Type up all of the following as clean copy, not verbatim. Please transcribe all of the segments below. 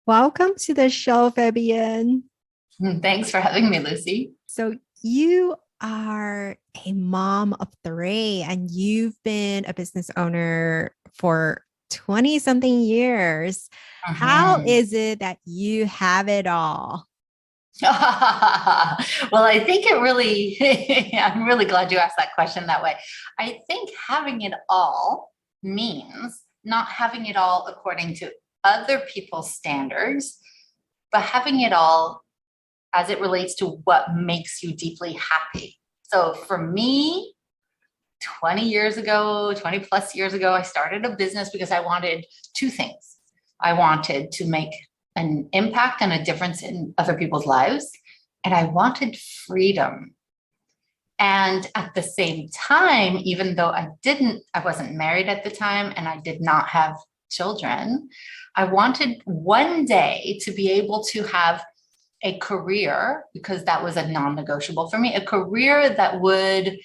Welcome to the show, Fabienne. Thanks for having me, Lucy. So, you are a mom of three and you've been a business owner for 20 something years. How Mhm. is it that you have it all? Well, I think it really, I'm really glad you asked that question that way. I think having it all means not having it all according to other people's standards, but having it all as it relates to what makes you deeply happy. So for me, 20 years ago, 20 plus years ago, I started a business because I wanted two things. I wanted to make an impact and a difference in other people's lives, and I wanted freedom. And at the same time, even though I wasn't married at the time and I did not have children, I wanted one day to be able to have a career, because that was a non-negotiable for me, a career that would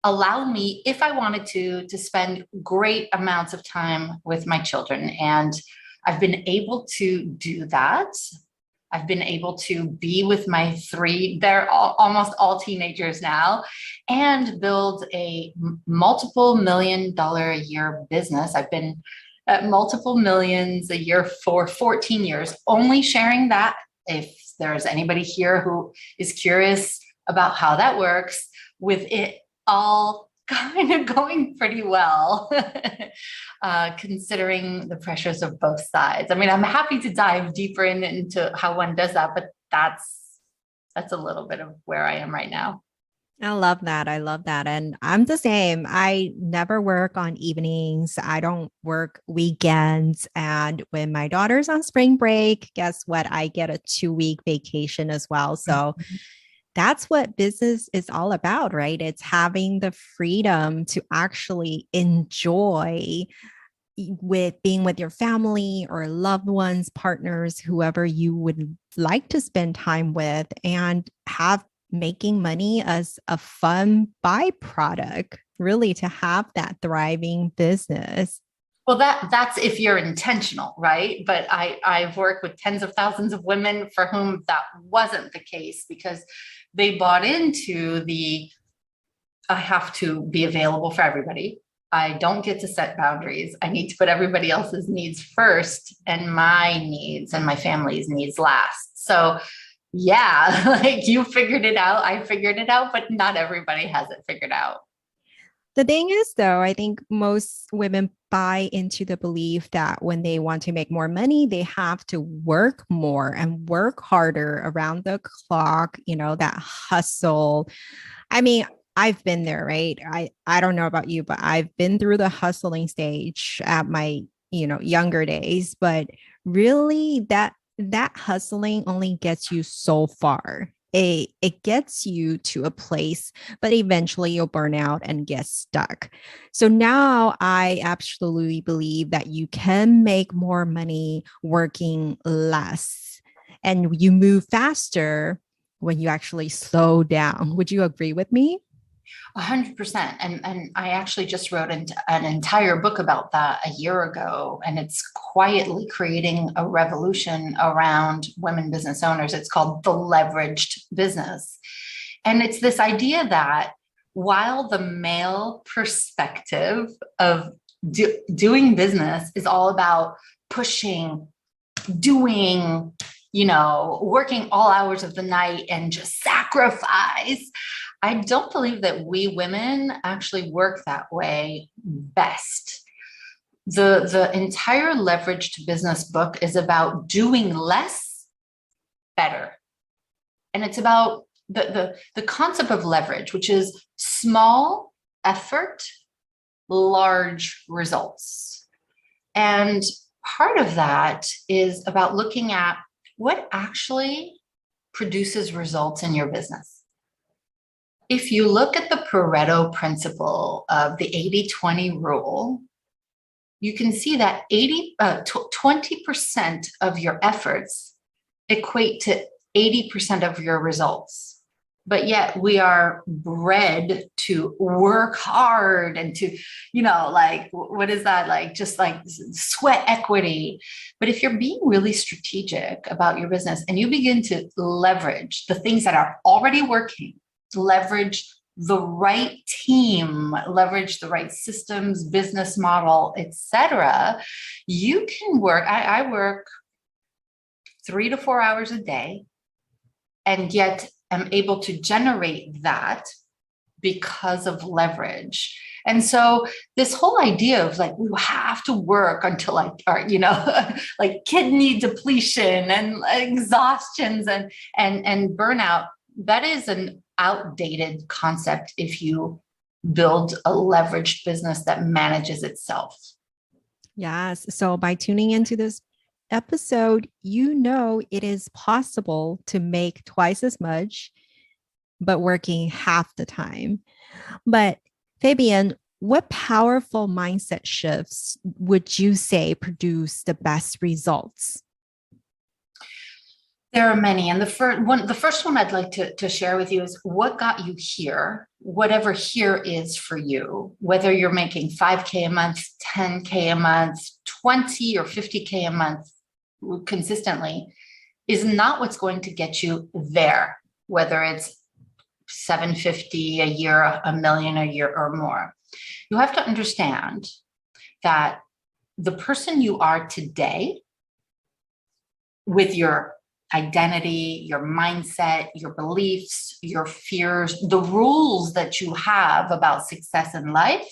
allow me, if I wanted to spend great amounts of time with my children. And I've been able to do that. I've been able to be with my three, they're almost all teenagers now, and build a multiple $1 million a year business. I've been at multiple millions a year for 14 years, only sharing that. If there's anybody here who is curious about how that works, with it all kind of going pretty well, considering the pressures of both sides. I mean, I'm happy to dive deeper into how one does that, but that's a little bit of where I am right now. I love that. I love that. And I'm the same. I never work on evenings. I don't work weekends. And when my daughter's on spring break, guess what? I get a 2 week vacation as well. So that's what business is all about, right? It's having the freedom to actually enjoy with being with your family or loved ones, partners, whoever you would like to spend time with, and have making money as a fun byproduct, really to have that thriving business. Well, that's if you're intentional, right? But I've worked with tens of thousands of women for whom that wasn't the case because they bought into the I have to be available for everybody. I don't get to set boundaries. I need to put everybody else's needs first and my needs and my family's needs last. So, yeah, like you figured it out. I figured it out, but not everybody has it figured out. The thing is, though, I think most women buy into the belief that when they want to make more money, they have to work more and work harder around the clock, that hustle. I mean, I've been there, right? I don't know about you, but I've been through the hustling stage at my, younger days, but really that hustling only gets you so far. It gets you to a place, but eventually you'll burn out and get stuck. So now I absolutely believe that you can make more money working less and you move faster when you actually slow down. Would you agree with me? 100%. And I actually just wrote an entire book about that a year ago, and it's quietly creating a revolution around women business owners. It's called the leveraged business. And it's this idea that while the male perspective of doing business is all about pushing, doing, working all hours of the night and just sacrifice, I don't believe that we women actually work that way best. The entire leveraged business book is about doing less better. And it's about the concept of leverage, which is small effort, large results. And part of that is about looking at what actually produces results in your business. If you look at the Pareto principle of the 80-20 rule, you can see that 20% of your efforts equate to 80% of your results. but yet we are bred to work hard and to, like, what is that? Like, just like sweat equity. But if you're being really strategic about your business and you begin to leverage the things that are already working, leverage the right team, leverage the right systems, business model, etc., you can work. I work 3 to 4 hours a day, and yet am able to generate that because of leverage. And so this whole idea of like, we have to work until like, or, like kidney depletion and exhaustions and burnout, that is an outdated concept if you build a leveraged business that manages itself. Yes. So by tuning into this episode, it is possible to make twice as much, but working half the time. But Fabienne, what powerful mindset shifts would you say produce the best results? There are many. And the first one I'd like to share with you is what got you here, whatever here is for you, whether you're making 5K a month, 10K a month, 20 or 50K a month consistently, is not what's going to get you there, whether it's 750 a year, a million a year or more. You have to understand that the person you are today, with your identity, your mindset, your beliefs, your fears, the rules that you have about success in life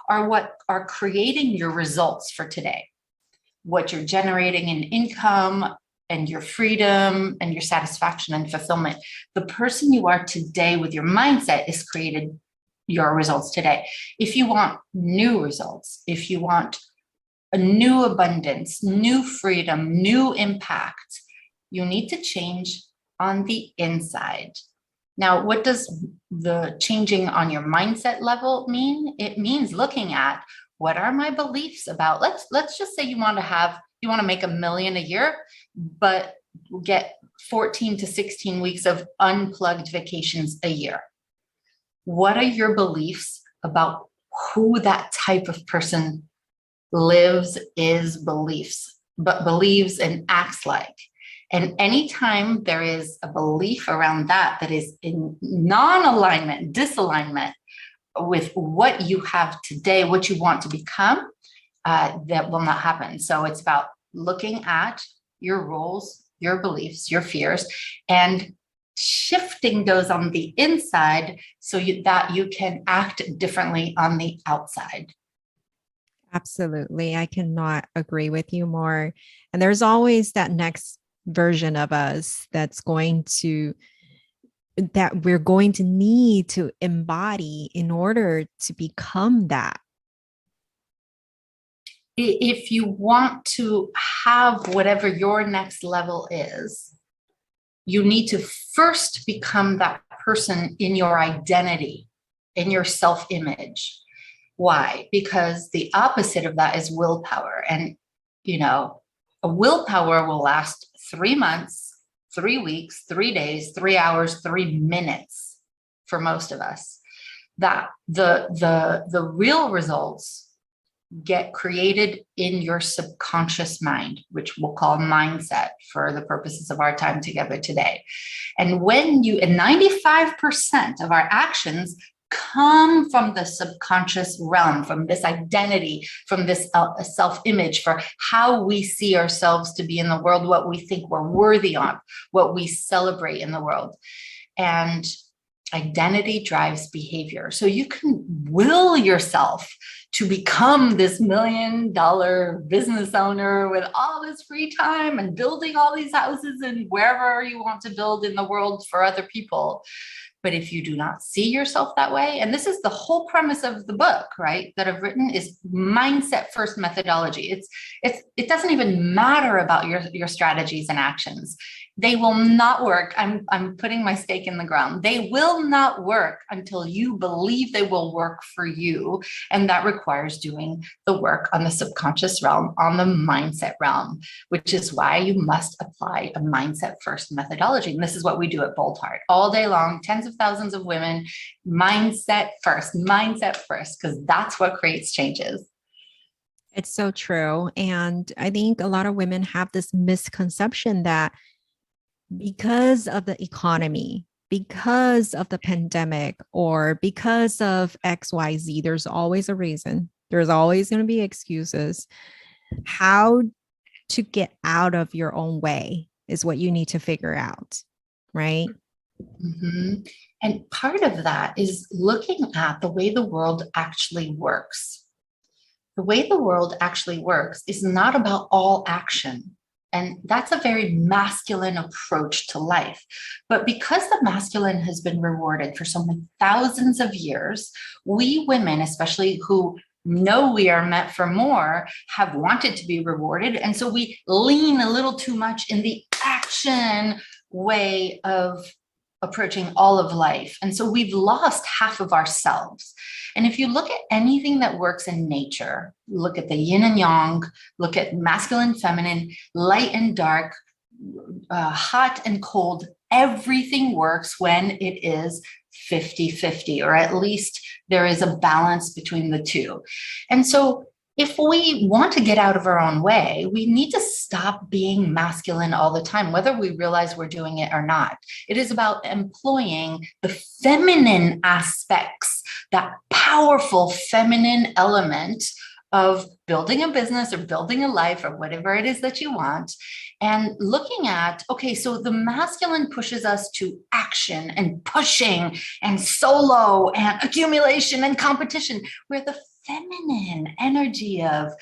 are what are creating your results for today. What you're generating in income and your freedom and your satisfaction and fulfillment. The person you are today with your mindset is created your results today. If you want new results, if you want a new abundance, new freedom, new impact, you need to change on the inside. Now, what does the changing on your mindset level mean? It means looking at what are my beliefs about, let's just say you want to make $1 million a year, but get 14 to 16 weeks of unplugged vacations a year. What are your beliefs about who that type of person lives, believes and acts like? And anytime there is a belief around that is in non-alignment, disalignment with what you have today, what you want to become, that will not happen. So it's about looking at your rules, your beliefs, your fears, and shifting those on the inside so that you can act differently on the outside. Absolutely. I cannot agree with you more. And there's always that next version of us that we're going to need to embody in order to become that. If you want to have whatever your next level is, you need to first become that person in your identity, in your self-image. Why? Because the opposite of that is willpower. And, a willpower will last 3 months, 3 weeks, 3 days, 3 hours, 3 minutes for most of us. That the real results get created in your subconscious mind, which we'll call mindset for the purposes of our time together today. And 95% of our actions come from the subconscious realm, from this identity, from this self-image, for how we see ourselves to be in the world, what we think we're worthy of, what we celebrate in the world. And identity drives behavior. So you can will yourself to become this $1 million business owner with all this free time and building all these houses and wherever you want to build in the world for other people. But if you do not see yourself that way, and this is the whole premise of the book, right, that I've written, is mindset first methodology. It doesn't even matter about your strategies and actions. They will not work. I'm putting my stake in the ground. They will not work until you believe they will work for you. And that requires doing the work on the subconscious realm, on the mindset realm, which is why you must apply apply a mindset first methodology. And this is what we do at Bold Heart all day long, tens of thousands of women, mindset first, because that's what creates changes. It's so true. And I think a lot of women have this misconception that because of the economy, because of the pandemic, or because of XYZ, there's always a reason. There's always going to be excuses. How to get out of your own way is what you need to figure out, right? Mm-hmm. And part of that is looking at the way the world actually works. The way the world actually works is not about all action. And that's a very masculine approach to life. But because the masculine has been rewarded for so many thousands of years, we women, especially who know we are meant for more, have wanted to be rewarded. And so we lean a little too much in the action way of approaching all of life. And so we've lost half of ourselves. And if you look at anything that works in nature, look at the yin and yang, look at masculine, feminine, light and dark, hot and cold, everything works when it is 50-50, or at least there is a balance between the two. And so if we want to get out of our own way, we need to stop being masculine all the time, whether we realize we're doing it or not. It is about employing the feminine aspects, that powerful feminine element of building a business or building a life or whatever it is that you want, and looking at, okay, so the masculine pushes us to action and pushing and solo and accumulation and competition, where the feminine energy of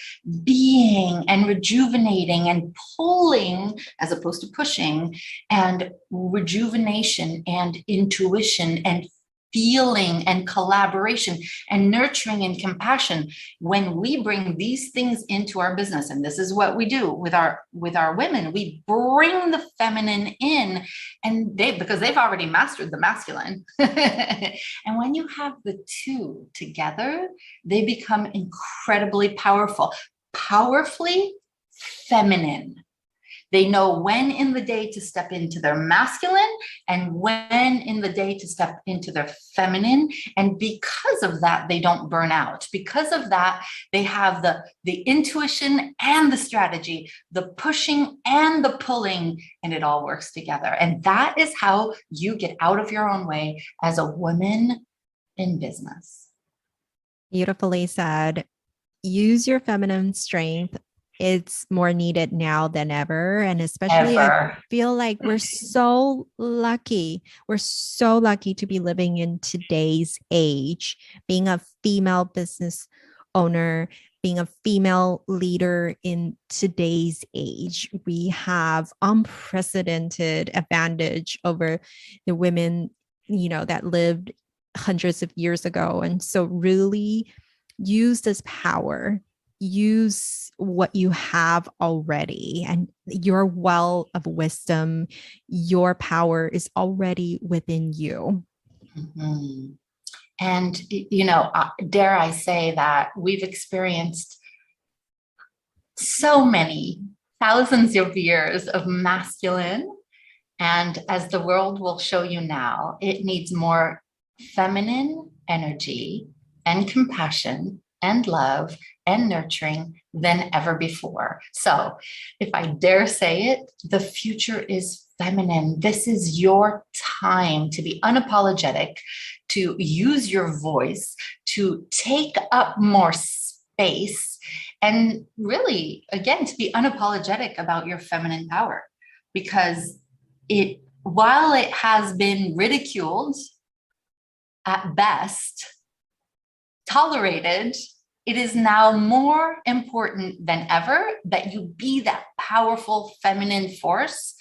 being and rejuvenating and pulling as opposed to pushing, and rejuvenation and intuition and feeling and collaboration and nurturing and compassion, when we bring these things into our business, and this is what we do with our women, we bring the feminine in, and because they've already mastered the masculine. And when you have the two together, they become incredibly powerfully feminine. They know when in the day to step into their masculine and when in the day to step into their feminine. And because of that, they don't burn out. Because of that, they have the intuition and the strategy, the pushing and the pulling, and it all works together. And that is how you get out of your own way as a woman in business. Beautifully said. Use your feminine strength. It's more needed now than ever. And especially, I feel like we're so lucky. We're so lucky to be living in today's age, being a female business owner, being a female leader in today's age. We have unprecedented advantage over the women, that lived hundreds of years ago. And so really use this power. Use what you have already, and your well of wisdom, your power is already within you. Mm-hmm. And, dare I say that we've experienced so many thousands of years of masculine. And as the world will show you now, it needs more feminine energy and compassion and love and nurturing than ever before. So if I dare say it, the future is feminine. This is your time to be unapologetic, to use your voice, to take up more space, and really, again, to be unapologetic about your feminine power. Because while it has been ridiculed at best, tolerated, it is now more important than ever that you be that powerful feminine force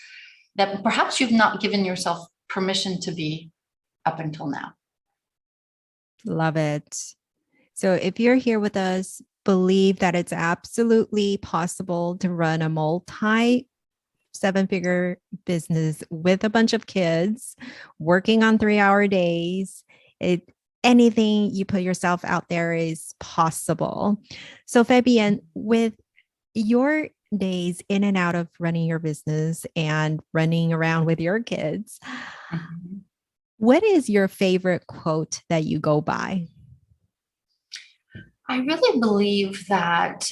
that perhaps you've not given yourself permission to be up until now. Love it. So if you're here with us, believe that it's absolutely possible to run a multi 7-figure business with a bunch of kids, working on 3-hour days. Anything you put yourself out there is possible. So Fabienne, with your days in and out of running your business and running around with your kids. Mhm. What is your favorite quote that you go by? I really believe that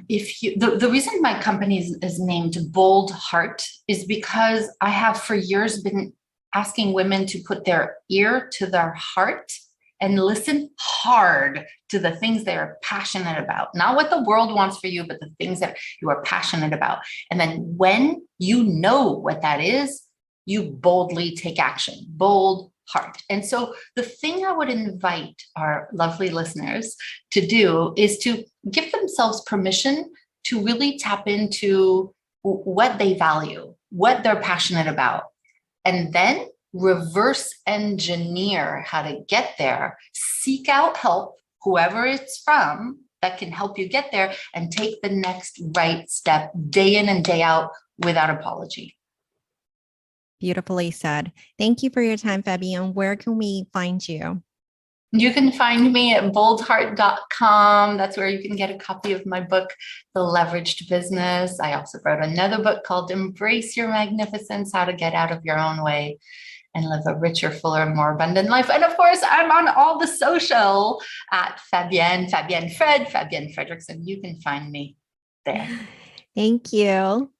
if you, the reason my company is named Bold Heart is because I have for years been asking women to put their ear to their heart and listen hard to the things they are passionate about, not what the world wants for you, but the things that you are passionate about. And then when you know what that is, you boldly take action, bold heart. And so the thing I would invite our lovely listeners to do is to give themselves permission to really tap into what they value, what they're passionate about, and then reverse engineer how to get there, seek out help, whoever it's from that can help you get there, and take the next right step day in and day out without apology. Beautifully said. Thank you for your time, Fabienne. Where can we find you? You can find me at boldheart.com. That's where you can get a copy of my book, The Leveraged Business. I also wrote another book called Embrace Your Magnificence, How to Get Out of Your Own Way and Live a Richer, Fuller, more abundant life. And of course, I'm on all the social at Fabienne Fredrickson. You can find me there. Thank you.